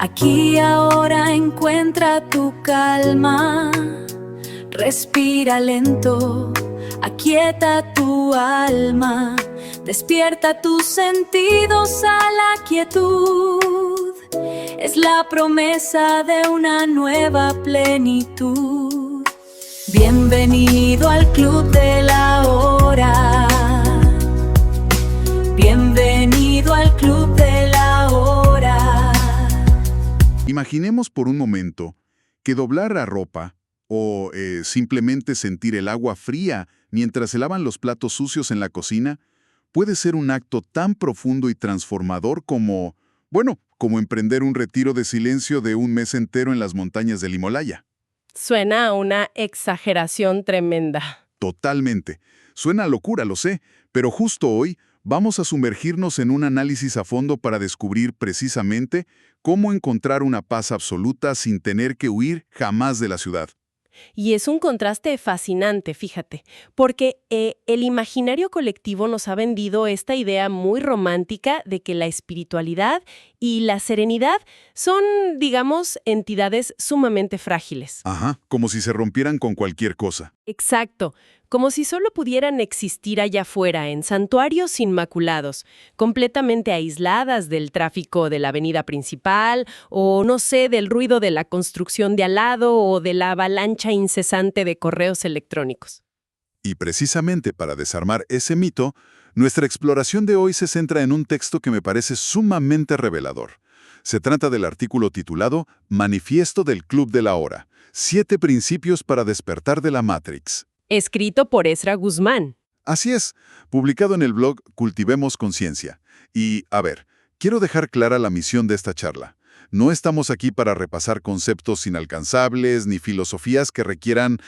Aquí ahora encuentra tu calma. Respira lento, aquieta tu alma. Despierta tus sentidos a la quietud. Es la promesa de una nueva plenitud. Bienvenido al Club de la Hora. Bienvenido al Club de la Hora. Imaginemos por un momento que doblar la ropa o simplemente sentir el agua fría mientras se lavan los platos sucios en la cocina puede ser un acto tan profundo y transformador como, como emprender un retiro de silencio de un mes entero en las montañas del Himalaya. Suena a una exageración tremenda. Totalmente. Suena a locura, lo sé, pero justo hoy vamos a sumergirnos en un análisis a fondo para descubrir precisamente cómo encontrar una paz absoluta sin tener que huir jamás de la ciudad. Y es un contraste fascinante, fíjate, porque el imaginario colectivo nos ha vendido esta idea muy romántica de que la espiritualidad y la serenidad son, digamos, entidades sumamente frágiles. Ajá, como si se rompieran con cualquier cosa. Exacto, como si solo pudieran existir allá afuera, en santuarios inmaculados, completamente aisladas del tráfico de la avenida principal, o no sé, del ruido de la construcción de al lado o de la avalancha incesante de correos electrónicos. Y precisamente para desarmar ese mito, nuestra exploración de hoy se centra en un texto que me parece sumamente revelador. Se trata del artículo titulado Manifiesto del Club de la Hora, 7 principios para despertar de la Matrix. Escrito por Ezra Guzmán. Así es, publicado en el blog Cultivemos Conciencia. Y, a ver, quiero dejar clara la misión de esta charla. No estamos aquí para repasar conceptos inalcanzables ni filosofías que requieran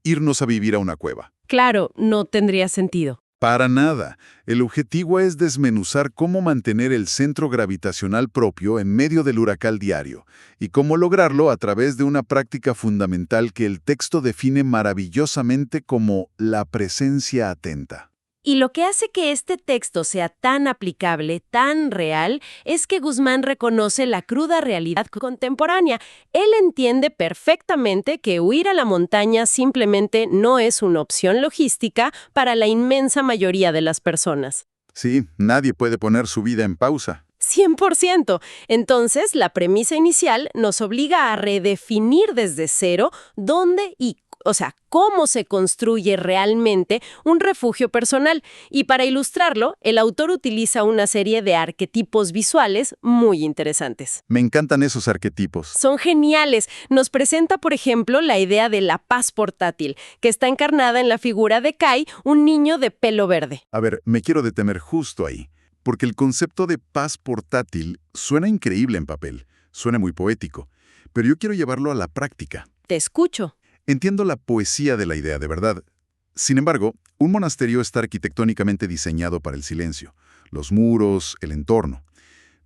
irnos a vivir a una cueva. Claro, no tendría sentido. Para nada. El objetivo es desmenuzar cómo mantener el centro gravitacional propio en medio del huracán diario y cómo lograrlo a través de una práctica fundamental que el texto define maravillosamente como la presencia atenta. Y lo que hace que este texto sea tan aplicable, tan real, es que Guzmán reconoce la cruda realidad contemporánea. Él entiende perfectamente que huir a la montaña simplemente no es una opción logística para la inmensa mayoría de las personas. Sí, nadie puede poner su vida en pausa. 100%. Entonces, la premisa inicial nos obliga a redefinir desde cero dónde y cómo se construye realmente un refugio personal. Y para ilustrarlo, el autor utiliza una serie de arquetipos visuales muy interesantes. Me encantan esos arquetipos. Son geniales. Nos presenta, por ejemplo, la idea de la paz portátil, que está encarnada en la figura de Kai, un niño de pelo verde. A ver, me quiero detener justo ahí, porque el concepto de paz portátil suena increíble en papel, suena muy poético, pero yo quiero llevarlo a la práctica. Te escucho. Entiendo la poesía de la idea, de verdad. Sin embargo, un monasterio está arquitectónicamente diseñado para el silencio, los muros, el entorno.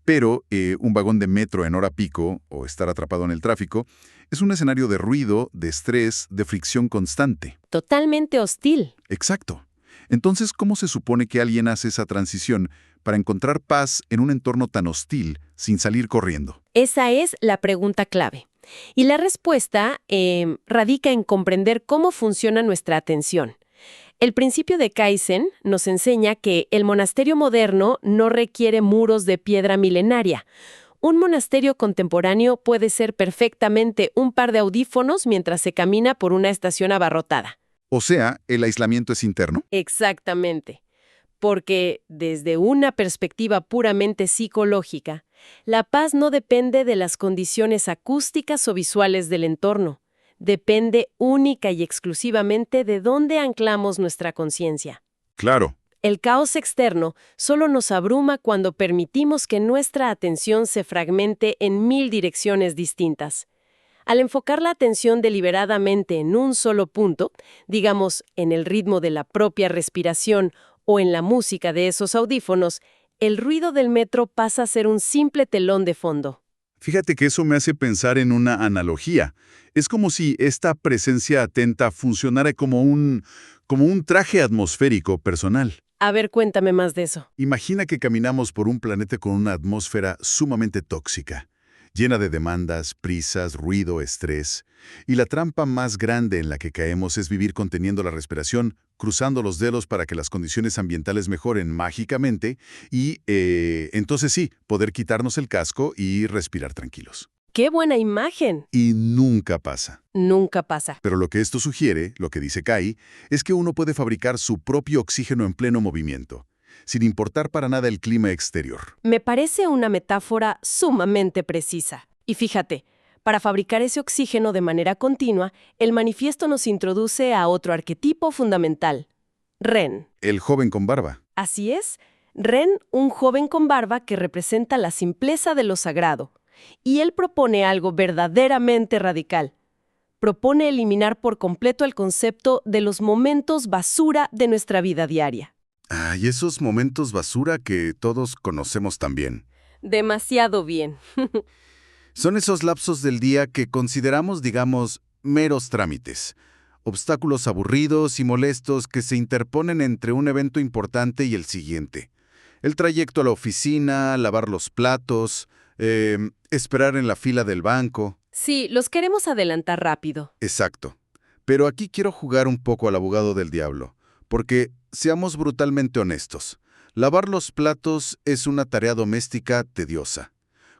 Pero un vagón de metro en hora pico, o estar atrapado en el tráfico, es un escenario de ruido, de estrés, de fricción constante. Totalmente hostil. Exacto. Entonces, ¿cómo se supone que alguien hace esa transición para encontrar paz en un entorno tan hostil sin salir corriendo? Esa es la pregunta clave. Y la respuesta radica en comprender cómo funciona nuestra atención. El principio de Kaizen nos enseña que el monasterio moderno no requiere muros de piedra milenaria. Un monasterio contemporáneo puede ser perfectamente un par de audífonos mientras se camina por una estación abarrotada. O sea, el aislamiento es interno. Exactamente. Porque desde una perspectiva puramente psicológica, la paz no depende de las condiciones acústicas o visuales del entorno. Depende única y exclusivamente de dónde anclamos nuestra conciencia. Claro. El caos externo solo nos abruma cuando permitimos que nuestra atención se fragmente en 1000 direcciones distintas. Al enfocar la atención deliberadamente en un solo punto, digamos, en el ritmo de la propia respiración o en la música de esos audífonos, el ruido del metro pasa a ser un simple telón de fondo. Fíjate que eso me hace pensar en una analogía. Es como si esta presencia atenta funcionara como un traje atmosférico personal. A ver, cuéntame más de eso. Imagina que caminamos por un planeta con una atmósfera sumamente tóxica. llena de demandas, prisas, ruido, estrés. Y la trampa más grande en la que caemos es vivir conteniendo la respiración, cruzando los dedos para que las condiciones ambientales mejoren mágicamente y, entonces sí, poder quitarnos el casco y respirar tranquilos. ¡Qué buena imagen! Y nunca pasa. Nunca pasa. Pero lo que esto sugiere, lo que dice Kai, es que uno puede fabricar su propio oxígeno en pleno movimiento, sin importar para nada el clima exterior. Me parece una metáfora sumamente precisa. Y fíjate, para fabricar ese oxígeno de manera continua, el manifiesto nos introduce a otro arquetipo fundamental, Ren. El joven con barba. Así es, Ren, un joven con barba que representa la simpleza de lo sagrado. Y él propone algo verdaderamente radical. Propone eliminar por completo el concepto de los momentos basura de nuestra vida diaria. Y esos momentos basura que todos conocemos también. Demasiado bien. Son esos lapsos del día que consideramos, digamos, meros trámites. Obstáculos aburridos y molestos que se interponen entre un evento importante y el siguiente. El trayecto a la oficina, lavar los platos, esperar en la fila del banco. Sí, los queremos adelantar rápido. Exacto. Pero aquí quiero jugar un poco al abogado del diablo, porque, seamos brutalmente honestos, lavar los platos es una tarea doméstica tediosa.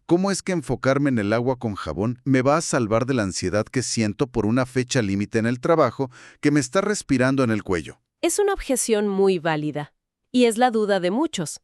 ¿Cómo es que enfocarme en el agua con jabón me va a salvar de la ansiedad que siento por una fecha límite en el trabajo que me está respirando en el cuello? Es una objeción muy válida, y es la duda de muchos.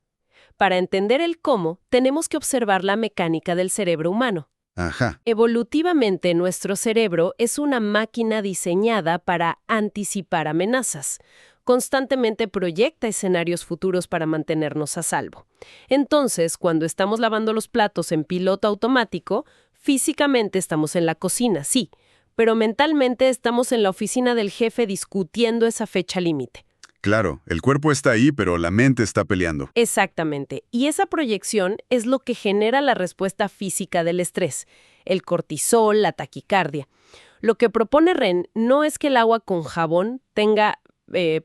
Para entender el cómo, tenemos que observar la mecánica del cerebro humano. Ajá. Evolutivamente, nuestro cerebro es una máquina diseñada para anticipar amenazas. Constantemente proyecta escenarios futuros para mantenernos a salvo. Entonces, cuando estamos lavando los platos en piloto automático, físicamente estamos en la cocina, sí, pero mentalmente estamos en la oficina del jefe discutiendo esa fecha límite. Claro, el cuerpo está ahí, pero la mente está peleando. Exactamente, y esa proyección es lo que genera la respuesta física del estrés, el cortisol, la taquicardia. Lo que propone Ren no es que el agua con jabón tenga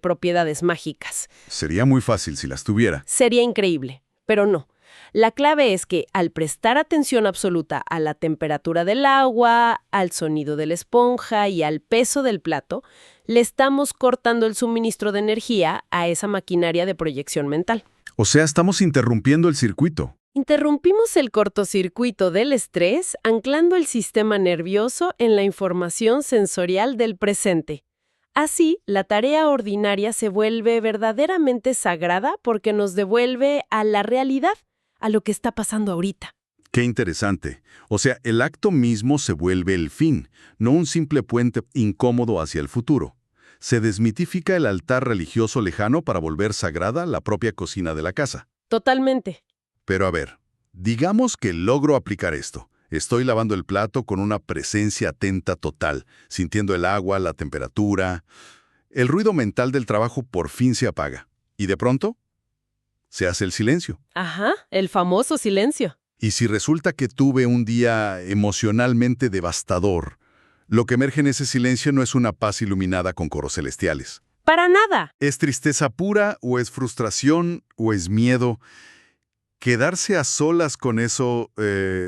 propiedades mágicas. Sería muy fácil si las tuviera. Sería increíble, pero no. La clave es que al prestar atención absoluta a la temperatura del agua, al sonido de la esponja y al peso del plato, le estamos cortando el suministro de energía a esa maquinaria de proyección mental. O sea, estamos interrumpiendo el circuito. Interrumpimos el cortocircuito del estrés anclando el sistema nervioso en la información sensorial del presente. Así, la tarea ordinaria se vuelve verdaderamente sagrada porque nos devuelve a la realidad, a lo que está pasando ahorita. Qué interesante. O sea, el acto mismo se vuelve el fin, no un simple puente incómodo hacia el futuro. Se desmitifica el altar religioso lejano para volver sagrada la propia cocina de la casa. Totalmente. Pero a ver, digamos que logro aplicar esto. Estoy lavando el plato con una presencia atenta total, sintiendo el agua, la temperatura. El ruido mental del trabajo por fin se apaga. Y de pronto, se hace el silencio. Ajá, el famoso silencio. Y si resulta que tuve un día emocionalmente devastador, lo que emerge en ese silencio no es una paz iluminada con coros celestiales. ¡Para nada! ¿Es tristeza pura o es frustración o es miedo? Quedarse a solas con eso,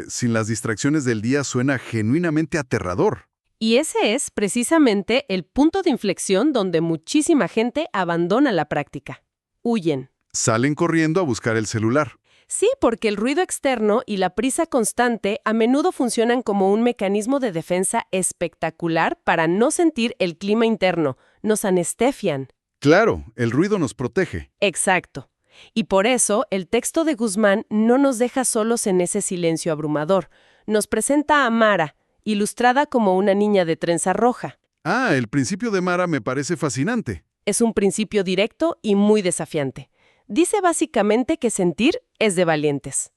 sin las distracciones del día, suena genuinamente aterrador. Y ese es precisamente el punto de inflexión donde muchísima gente abandona la práctica. Huyen. Salen corriendo a buscar el celular. Sí, porque el ruido externo y la prisa constante a menudo funcionan como un mecanismo de defensa espectacular para no sentir el clima interno. Nos anestesian. Claro, el ruido nos protege. Exacto. Y por eso, el texto de Guzmán no nos deja solos en ese silencio abrumador. Nos presenta a Mara, ilustrada como una niña de trenza roja. El principio de Mara me parece fascinante. Es un principio directo y muy desafiante. Dice básicamente que sentir es de valientes.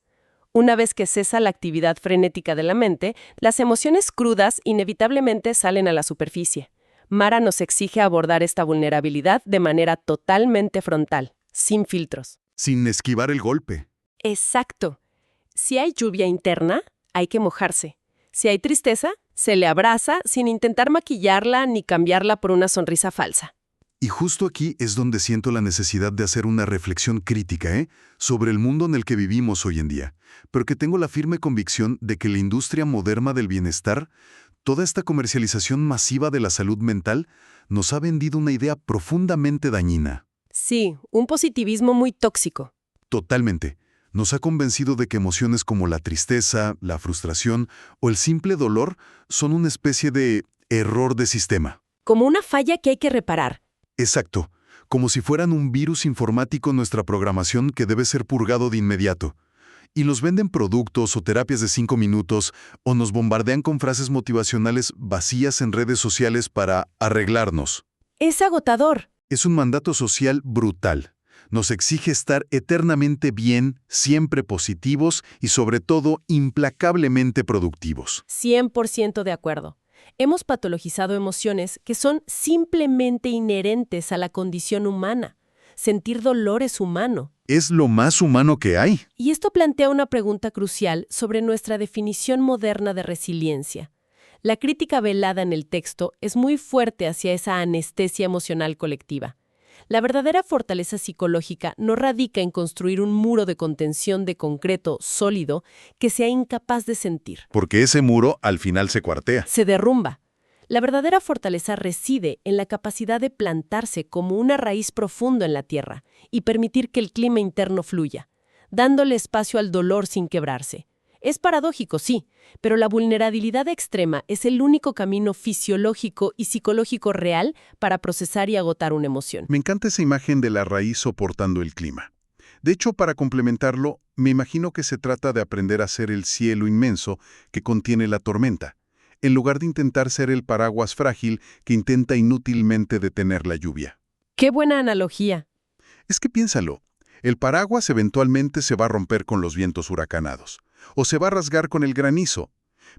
Una vez que cesa la actividad frenética de la mente, las emociones crudas inevitablemente salen a la superficie. Mara nos exige abordar esta vulnerabilidad de manera totalmente frontal, sin filtros. Sin esquivar el golpe. Exacto. Si hay lluvia interna, hay que mojarse. Si hay tristeza, se le abraza sin intentar maquillarla ni cambiarla por una sonrisa falsa. Y justo aquí es donde siento la necesidad de hacer una reflexión crítica, sobre el mundo en el que vivimos hoy en día, pero que tengo la firme convicción de que la industria moderna del bienestar, toda esta comercialización masiva de la salud mental, nos ha vendido una idea profundamente dañina. Sí, un positivismo muy tóxico. Totalmente. Nos ha convencido de que emociones como la tristeza, la frustración o el simple dolor son una especie de error de sistema. Como una falla que hay que reparar. Exacto, como si fueran un virus informático en nuestra programación que debe ser purgado de inmediato. Y nos venden productos o terapias de 5 minutos o nos bombardean con frases motivacionales vacías en redes sociales para arreglarnos. Es agotador. Es un mandato social brutal. Nos exige estar eternamente bien, siempre positivos y sobre todo implacablemente productivos. 100% de acuerdo. Hemos patologizado emociones que son simplemente inherentes a la condición humana. Sentir dolor es humano. Es lo más humano que hay. Y esto plantea una pregunta crucial sobre nuestra definición moderna de resiliencia. La crítica velada en el texto es muy fuerte hacia esa anestesia emocional colectiva. La verdadera fortaleza psicológica no radica en construir un muro de contención de concreto sólido que sea incapaz de sentir. Porque ese muro al final se cuartea. Se derrumba. La verdadera fortaleza reside en la capacidad de plantarse como una raíz profunda en la tierra y permitir que el clima interno fluya, dándole espacio al dolor sin quebrarse. Es paradójico, sí, pero la vulnerabilidad extrema es el único camino fisiológico y psicológico real para procesar y agotar una emoción. Me encanta esa imagen de la raíz soportando el clima. De hecho, para complementarlo, me imagino que se trata de aprender a ser el cielo inmenso que contiene la tormenta, en lugar de intentar ser el paraguas frágil que intenta inútilmente detener la lluvia. ¡Qué buena analogía! Es que piénsalo, el paraguas eventualmente se va a romper con los vientos huracanados, o se va a rasgar con el granizo,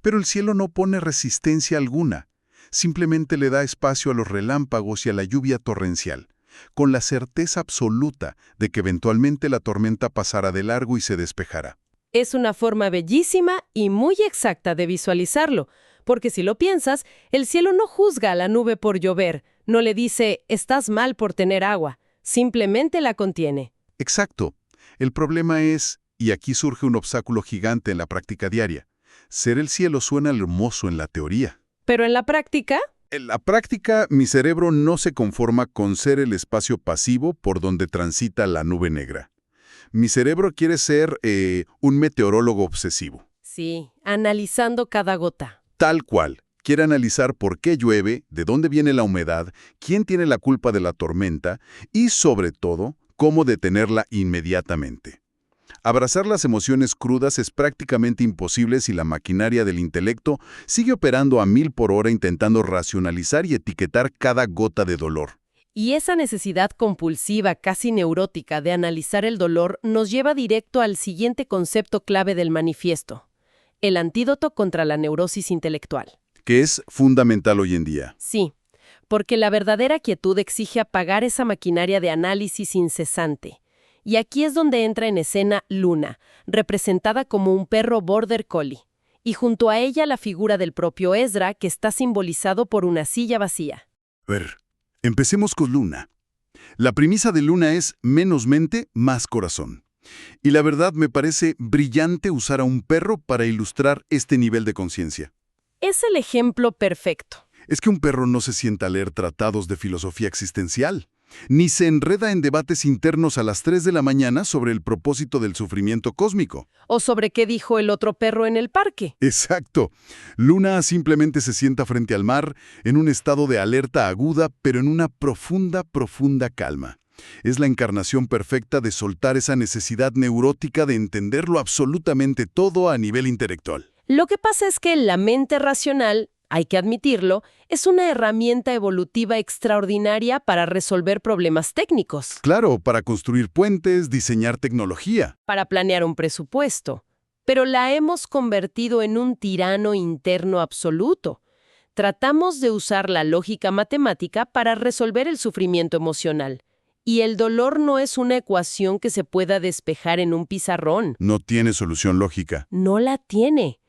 pero el cielo no pone resistencia alguna, simplemente le da espacio a los relámpagos y a la lluvia torrencial, con la certeza absoluta de que eventualmente la tormenta pasará de largo y se despejará. Es una forma bellísima y muy exacta de visualizarlo, porque si lo piensas, el cielo no juzga a la nube por llover, no le dice, estás mal por tener agua, simplemente la contiene. Exacto. El problema es, y aquí surge un obstáculo gigante en la práctica diaria, ser el cielo suena hermoso en la teoría. Pero en la práctica, En la práctica, mi cerebro no se conforma con ser el espacio pasivo por donde transita la nube negra. Mi cerebro quiere ser un meteorólogo obsesivo. sí, analizando cada gota. Tal cual. Quiere analizar por qué llueve, de dónde viene la humedad, quién tiene la culpa de la tormenta y, sobre todo, cómo detenerla inmediatamente. Abrazar las emociones crudas es prácticamente imposible si la maquinaria del intelecto sigue operando a 1000 por hora intentando racionalizar y etiquetar cada gota de dolor. Y esa necesidad compulsiva, casi neurótica, de analizar el dolor nos lleva directo al siguiente concepto clave del manifiesto: el antídoto contra la neurosis intelectual. Que es fundamental hoy en día. Sí, porque la verdadera quietud exige apagar esa maquinaria de análisis incesante. Y aquí es donde entra en escena Luna, representada como un perro border collie, y junto a ella la figura del propio Ezra, que está simbolizado por una silla vacía. A ver, empecemos con Luna. La premisa de Luna es menos mente, más corazón. Y la verdad me parece brillante usar a un perro para ilustrar este nivel de conciencia. Es el ejemplo perfecto. Es que un perro no se sienta a leer tratados de filosofía existencial, ni se enreda en debates internos a las 3 de la mañana sobre el propósito del sufrimiento cósmico. ¿O sobre qué dijo el otro perro en el parque? Exacto. Luna simplemente se sienta frente al mar, en un estado de alerta aguda, pero en una profunda, profunda calma. Es la encarnación perfecta de soltar esa necesidad neurótica de entenderlo absolutamente todo a nivel intelectual. Lo que pasa es que la mente racional, hay que admitirlo, es una herramienta evolutiva extraordinaria para resolver problemas técnicos, Claro, para construir puentes, diseñar tecnología. para planear un presupuesto. Pero la hemos convertido en un tirano interno absoluto. Tratamos de usar la lógica matemática para resolver el sufrimiento emocional. Y el dolor no es una ecuación que se pueda despejar en un pizarrón. No tiene solución lógica. No la tiene.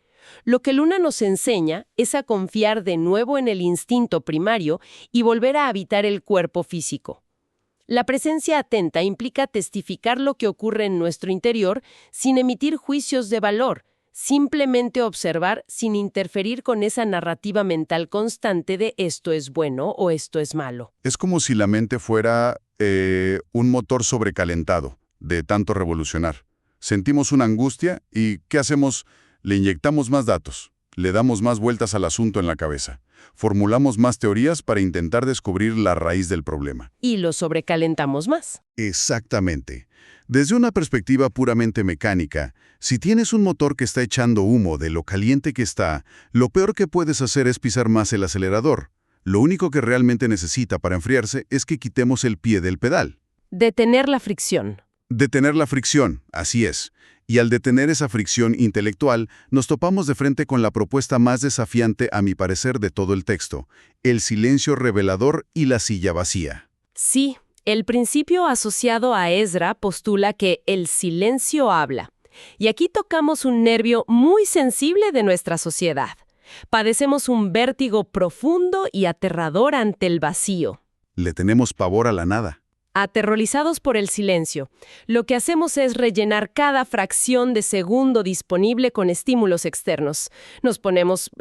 Lo que Luna nos enseña es a confiar de nuevo en el instinto primario y volver a habitar el cuerpo físico. La presencia atenta implica testificar lo que ocurre en nuestro interior sin emitir juicios de valor, simplemente observar sin interferir con esa narrativa mental constante de esto es bueno o esto es malo. Es como si la mente fuera un motor sobrecalentado, de tanto revolucionar. Sentimos una angustia y ¿qué hacemos? Le inyectamos más datos, le damos más vueltas al asunto en la cabeza, formulamos más teorías para intentar descubrir la raíz del problema. Y lo sobrecalentamos más. Exactamente. Desde una perspectiva puramente mecánica, si tienes un motor que está echando humo de lo caliente que está, lo peor que puedes hacer es pisar más el acelerador. Lo único que realmente necesita para enfriarse es que quitemos el pie del pedal. Detener la fricción. Detener la fricción, así es. Y al detener esa fricción intelectual, nos topamos de frente con la propuesta más desafiante, a mi parecer, de todo el texto: el silencio revelador y la silla vacía. Sí, el principio asociado a Ezra postula que el silencio habla. Y aquí tocamos un nervio muy sensible de nuestra sociedad. Padecemos un vértigo profundo y aterrador ante el vacío. Le tenemos pavor a la nada. Aterrorizados por el silencio, lo que hacemos es rellenar cada fracción de segundo disponible con estímulos externos. Nos ponemos,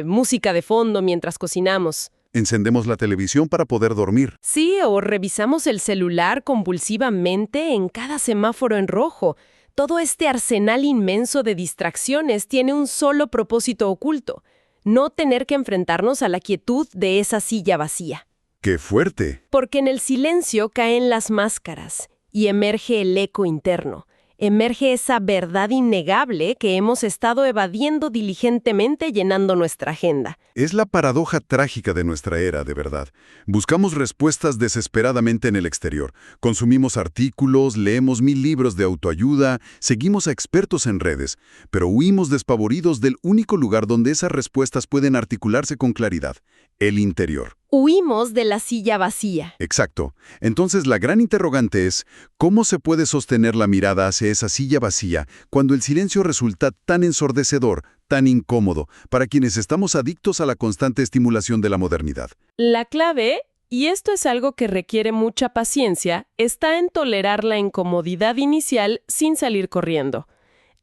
música de fondo mientras cocinamos. Encendemos la televisión para poder dormir. Sí, o revisamos el celular compulsivamente en cada semáforo en rojo. Todo este arsenal inmenso de distracciones tiene un solo propósito oculto: no tener que enfrentarnos a la quietud de esa silla vacía. ¡Qué fuerte! Porque en el silencio caen las máscaras y emerge el eco interno. Emerge esa verdad innegable que hemos estado evadiendo diligentemente llenando nuestra agenda. Es la paradoja trágica de nuestra era, de verdad. Buscamos respuestas desesperadamente en el exterior. Consumimos artículos, leemos 1000 libros de autoayuda, seguimos a expertos en redes, pero huimos despavoridos del único lugar donde esas respuestas pueden articularse con claridad: el interior. Huimos de la silla vacía. Exacto. Entonces la gran interrogante es: ¿cómo se puede sostener la mirada hacia esa silla vacía cuando el silencio resulta tan ensordecedor, tan incómodo, para quienes estamos adictos a la constante estimulación de la modernidad? La clave, y esto es algo que requiere mucha paciencia, está en tolerar la incomodidad inicial sin salir corriendo.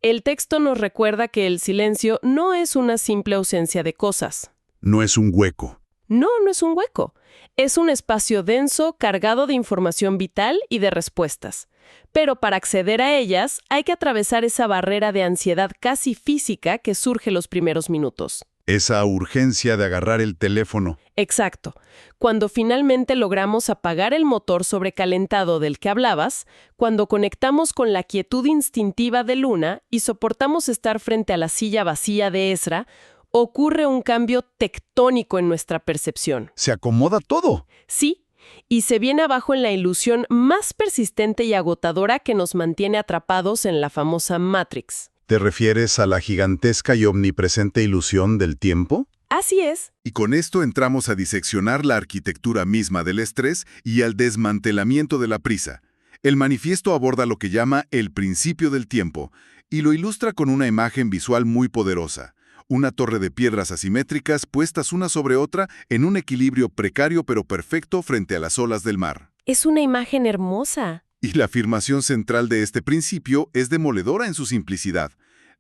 El texto nos recuerda que el silencio no es una simple ausencia de cosas. No es un hueco. No, no es un hueco. Es un espacio denso, cargado de información vital y de respuestas. Pero para acceder a ellas, hay que atravesar esa barrera de ansiedad casi física que surge los primeros minutos. Esa urgencia de agarrar el teléfono. Exacto. Cuando finalmente logramos apagar el motor sobrecalentado del que hablabas, cuando conectamos con la quietud instintiva de Luna y soportamos estar frente a la silla vacía de Ezra, ocurre un cambio tectónico en nuestra percepción. Se acomoda todo. Sí, y se viene abajo en la ilusión más persistente y agotadora que nos mantiene atrapados en la famosa Matrix. ¿Te refieres a la gigantesca y omnipresente ilusión del tiempo? Así es. Y con esto entramos a diseccionar la arquitectura misma del estrés y al desmantelamiento de la prisa. El manifiesto aborda lo que llama el principio del tiempo y lo ilustra con una imagen visual muy poderosa: una torre de piedras asimétricas puestas una sobre otra en un equilibrio precario pero perfecto frente a las olas del mar. Es una imagen hermosa. Y la afirmación central de este principio es demoledora en su simplicidad.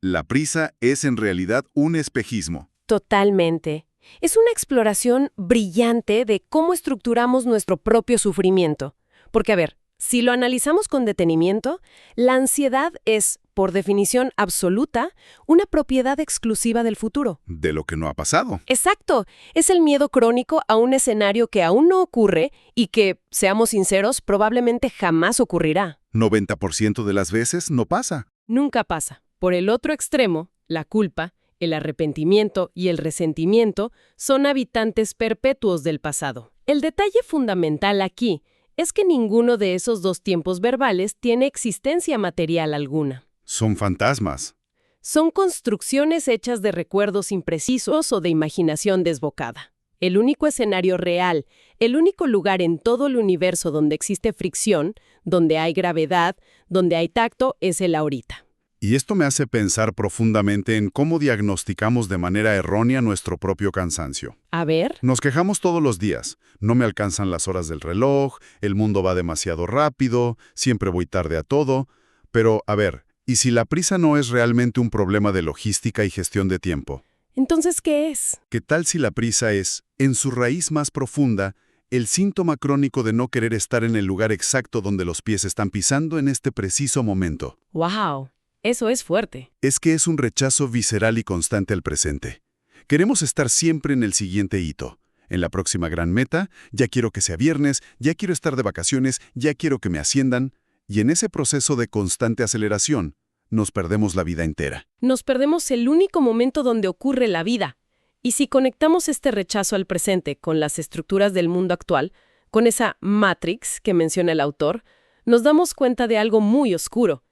La prisa es en realidad un espejismo. Totalmente. Es una exploración brillante de cómo estructuramos nuestro propio sufrimiento. Porque, a ver, si lo analizamos con detenimiento, la ansiedad es, por definición absoluta, una propiedad exclusiva del futuro. De lo que no ha pasado. Exacto. Es el miedo crónico a un escenario que aún no ocurre y que, seamos sinceros, probablemente jamás ocurrirá. 90% de las veces no pasa. Nunca pasa. Por el otro extremo, la culpa, el arrepentimiento y el resentimiento son habitantes perpetuos del pasado. El detalle fundamental aquí es que ninguno de esos dos tiempos verbales tiene existencia material alguna. Son fantasmas. Son construcciones hechas de recuerdos imprecisos o de imaginación desbocada. El único escenario real, el único lugar en todo el universo donde existe fricción, donde hay gravedad, donde hay tacto, es el ahorita. Y esto me hace pensar profundamente en cómo diagnosticamos de manera errónea nuestro propio cansancio. A ver, Nos quejamos todos los días. No me alcanzan las horas del reloj, el mundo va demasiado rápido, siempre voy tarde a todo. Pero, a ver, ¿y si la prisa no es realmente un problema de logística y gestión de tiempo? entonces, ¿qué es? ¿Qué tal si la prisa es, en su raíz más profunda, el síntoma crónico de no querer estar en el lugar exacto donde los pies están pisando en este preciso momento? ¡Wow! Eso es fuerte. Es que es un rechazo visceral y constante al presente. Queremos estar siempre en el siguiente hito. En la próxima gran meta, ya quiero que sea viernes, ya quiero estar de vacaciones, ya quiero que me asciendan. Y en ese proceso de constante aceleración, nos perdemos la vida entera. Nos perdemos el único momento donde ocurre la vida. Y si conectamos este rechazo al presente con las estructuras del mundo actual, con esa Matrix que menciona el autor, nos damos cuenta de algo muy oscuro.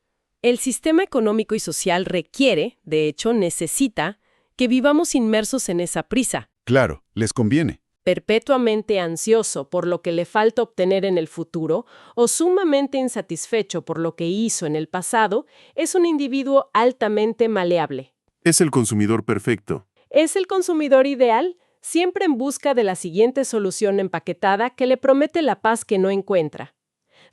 El sistema económico y social requiere, de hecho necesita, que vivamos inmersos en esa prisa, Claro, les conviene. perpetuamente ansioso por lo que le falta obtener en el futuro o sumamente insatisfecho por lo que hizo en el pasado, es un individuo altamente maleable. Es el consumidor perfecto. Es el consumidor ideal, siempre en busca de la siguiente solución empaquetada que le promete la paz que no encuentra.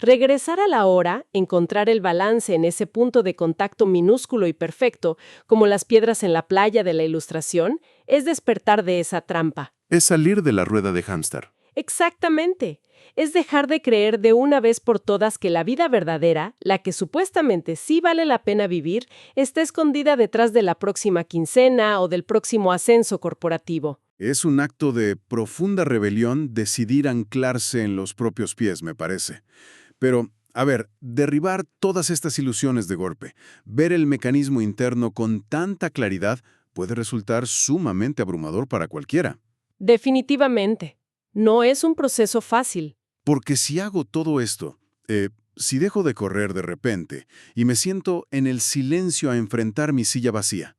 Regresar a la hora, encontrar el balance en ese punto de contacto minúsculo y perfecto, como las piedras en la playa de la ilustración, es despertar de esa trampa. Es salir de la rueda de hámster. Exactamente. Es dejar de creer de una vez por todas que la vida verdadera, la que supuestamente sí vale la pena vivir, está escondida detrás de la próxima quincena o del próximo ascenso corporativo. Es un acto de profunda rebelión decidir anclarse en los propios pies, me parece. Pero, a ver, derribar todas estas ilusiones de golpe, ver el mecanismo interno con tanta claridad, puede resultar sumamente abrumador para cualquiera. Definitivamente. No es un proceso fácil. Porque si hago todo esto, si dejo de correr de repente y me siento en el silencio a enfrentar mi silla vacía,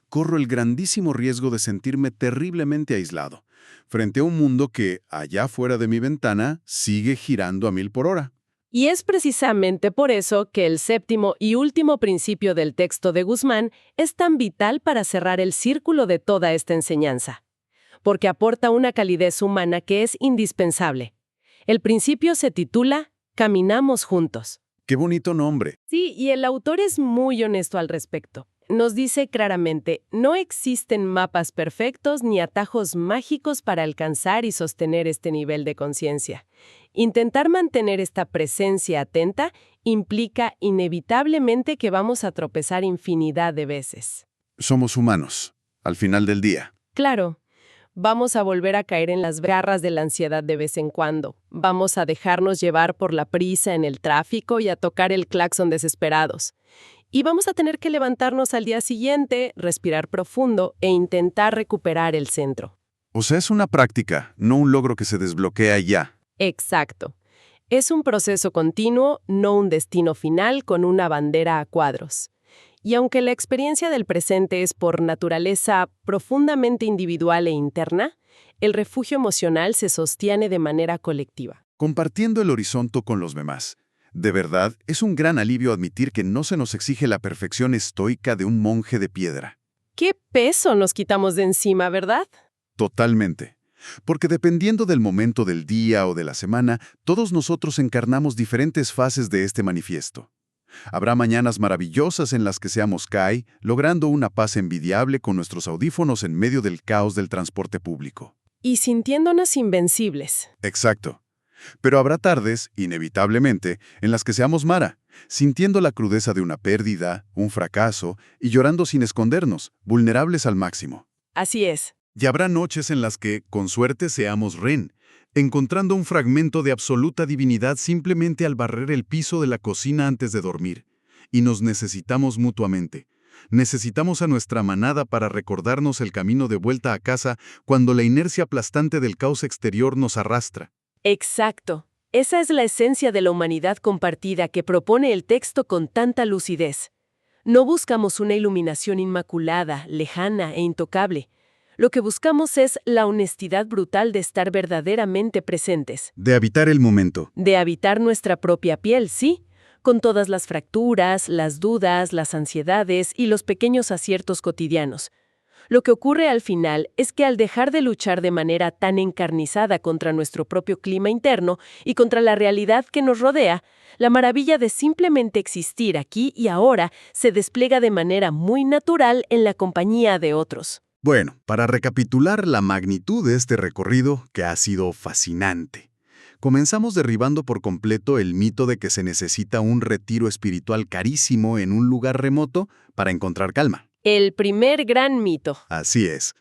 corro el grandísimo riesgo de sentirme terriblemente aislado, frente a un mundo que, allá fuera de mi ventana, sigue girando a 1000 por hora. Y es precisamente por eso que el séptimo y último principio del texto de Guzmán es tan vital para cerrar el círculo de toda esta enseñanza. Porque aporta una calidez humana que es indispensable. El principio se titula Caminamos juntos. ¡Qué bonito nombre! Sí, y el autor es muy honesto al respecto. Nos dice claramente, no existen mapas perfectos ni atajos mágicos para alcanzar y sostener este nivel de conciencia. Intentar mantener esta presencia atenta implica inevitablemente que vamos a tropezar infinidad de veces. Somos humanos, al final del día. Claro, vamos a volver a caer en las garras de la ansiedad de vez en cuando. Vamos a dejarnos llevar por la prisa en el tráfico y a tocar el claxon desesperados. Y vamos a tener que levantarnos al día siguiente, respirar profundo e intentar recuperar el centro. O sea, es una práctica, no un logro que se desbloquea ya. Exacto. Es un proceso continuo, no un destino final con una bandera a cuadros. Y aunque la experiencia del presente es por naturaleza profundamente individual e interna, el refugio emocional se sostiene de manera colectiva. Compartiendo el horizonte con los demás. De verdad, es un gran alivio admitir que no se nos exige la perfección estoica de un monje de piedra. ¿Qué peso nos quitamos de encima, verdad? Totalmente. Porque dependiendo del momento del día o de la semana, todos nosotros encarnamos diferentes fases de este manifiesto. Habrá mañanas maravillosas en las que seamos Kai, logrando una paz envidiable con nuestros audífonos en medio del caos del transporte público. Y sintiéndonos invencibles. Exacto. Pero habrá tardes, inevitablemente, en las que seamos Mara, sintiendo la crudeza de una pérdida, un fracaso, y llorando sin escondernos, vulnerables al máximo. Así es. Y habrá noches en las que, con suerte, seamos Ren, encontrando un fragmento de absoluta divinidad simplemente al barrer el piso de la cocina antes de dormir. Y nos necesitamos mutuamente. Necesitamos a nuestra manada para recordarnos el camino de vuelta a casa cuando la inercia aplastante del caos exterior nos arrastra. Exacto. Esa es la esencia de la humanidad compartida que propone el texto con tanta lucidez. No buscamos una iluminación inmaculada, lejana e intocable. Lo que buscamos es la honestidad brutal de estar verdaderamente presentes. De habitar el momento. De habitar nuestra propia piel, sí, con todas las fracturas, las dudas, las ansiedades y los pequeños aciertos cotidianos. Lo que ocurre al final es que al dejar de luchar de manera tan encarnizada contra nuestro propio clima interno y contra la realidad que nos rodea, la maravilla de simplemente existir aquí y ahora se despliega de manera muy natural en la compañía de otros. Bueno, para recapitular la magnitud de este recorrido, que ha sido fascinante. Comenzamos derribando por completo el mito de que se necesita un retiro espiritual carísimo en un lugar remoto para encontrar calma. El primer gran mito. Así es.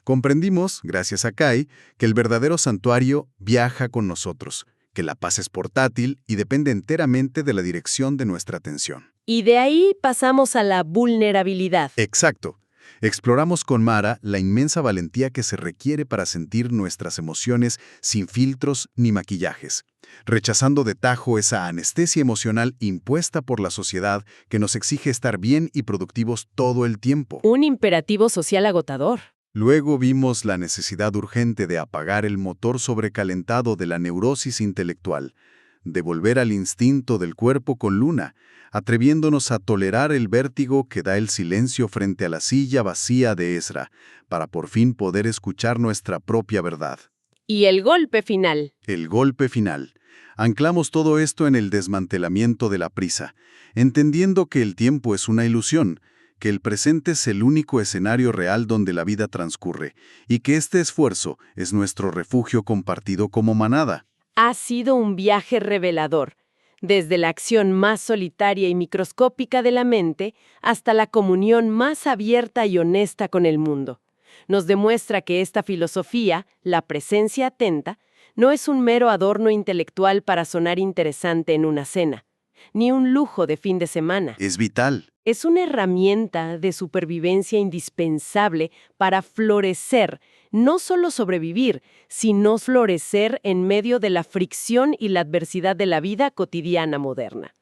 Comprendimos, gracias a Kai, que el verdadero santuario viaja con nosotros, que la paz es portátil y depende enteramente de la dirección de nuestra atención. Y de ahí pasamos a la vulnerabilidad. Exacto. Exploramos con Mara la inmensa valentía que se requiere para sentir nuestras emociones sin filtros ni maquillajes, rechazando de tajo esa anestesia emocional impuesta por la sociedad que nos exige estar bien y productivos todo el tiempo. Un imperativo social agotador. Luego vimos la necesidad urgente de apagar el motor sobrecalentado de la neurosis intelectual, de volver al instinto del cuerpo con luna, atreviéndonos a tolerar el vértigo que da el silencio frente a la silla vacía de Ezra, para por fin poder escuchar nuestra propia verdad. Y el golpe final. El golpe final. Anclamos todo esto en el desmantelamiento de la prisa, entendiendo que el tiempo es una ilusión, que el presente es el único escenario real donde la vida transcurre, y que este esfuerzo es nuestro refugio compartido como manada. Ha sido un viaje revelador, desde la acción más solitaria y microscópica de la mente hasta la comunión más abierta y honesta con el mundo. Nos demuestra que esta filosofía, la presencia atenta, no es un mero adorno intelectual para sonar interesante en una cena, ni un lujo de fin de semana. Es vital. Es una herramienta de supervivencia indispensable para florecer, no solo sobrevivir, sino florecer en medio de la fricción y la adversidad de la vida cotidiana moderna.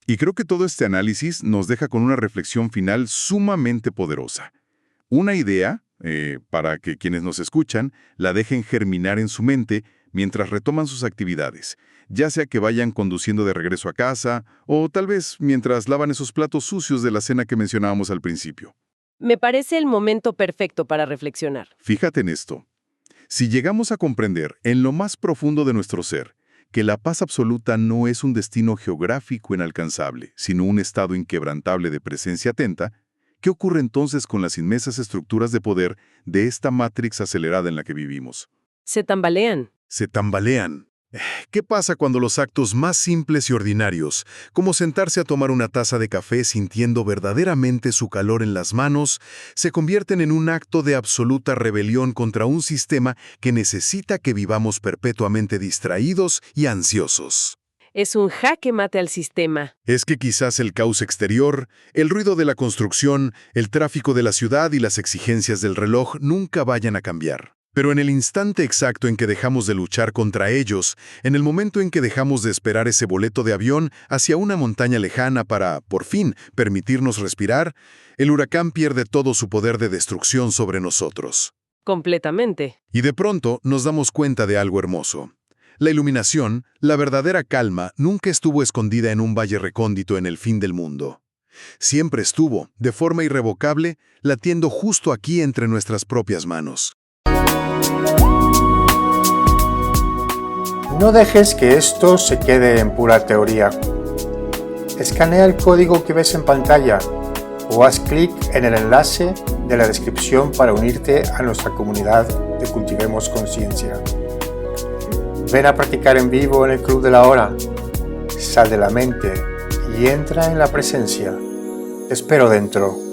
Y creo que todo este análisis nos deja con una reflexión final sumamente poderosa. Una idea, para que quienes nos escuchan la dejen germinar en su mente mientras retoman sus actividades, ya sea que vayan conduciendo de regreso a casa o tal vez mientras lavan esos platos sucios de la cena que mencionábamos al principio. Me parece el momento perfecto para reflexionar. Fíjate en esto. Si llegamos a comprender en lo más profundo de nuestro ser que la paz absoluta no es un destino geográfico inalcanzable, sino un estado inquebrantable de presencia atenta, ¿qué ocurre entonces con las inmensas estructuras de poder de esta Matrix acelerada en la que vivimos? Se tambalean. Se tambalean. ¿Qué pasa cuando los actos más simples y ordinarios, como sentarse a tomar una taza de café sintiendo verdaderamente su calor en las manos, se convierten en un acto de absoluta rebelión contra un sistema que necesita que vivamos perpetuamente distraídos y ansiosos? Es un jaque mate al sistema. Es que quizás el caos exterior, el ruido de la construcción, el tráfico de la ciudad y las exigencias del reloj nunca vayan a cambiar. Pero en el instante exacto en que dejamos de luchar contra ellos, en el momento en que dejamos de esperar ese boleto de avión hacia una montaña lejana para, por fin, permitirnos respirar, el huracán pierde todo su poder de destrucción sobre nosotros. Completamente. Y de pronto nos damos cuenta de algo hermoso. La iluminación, la verdadera calma, nunca estuvo escondida en un valle recóndito en el fin del mundo. Siempre estuvo, de forma irrevocable, latiendo justo aquí entre nuestras propias manos. No dejes que esto se quede en pura teoría. Escanea el código que ves en pantalla o haz clic en el enlace de la descripción para unirte a nuestra comunidad de Cultivemos Conciencia. Ven a practicar en vivo en el Club de la Hora. Sal de la mente y entra en la presencia. Te espero dentro.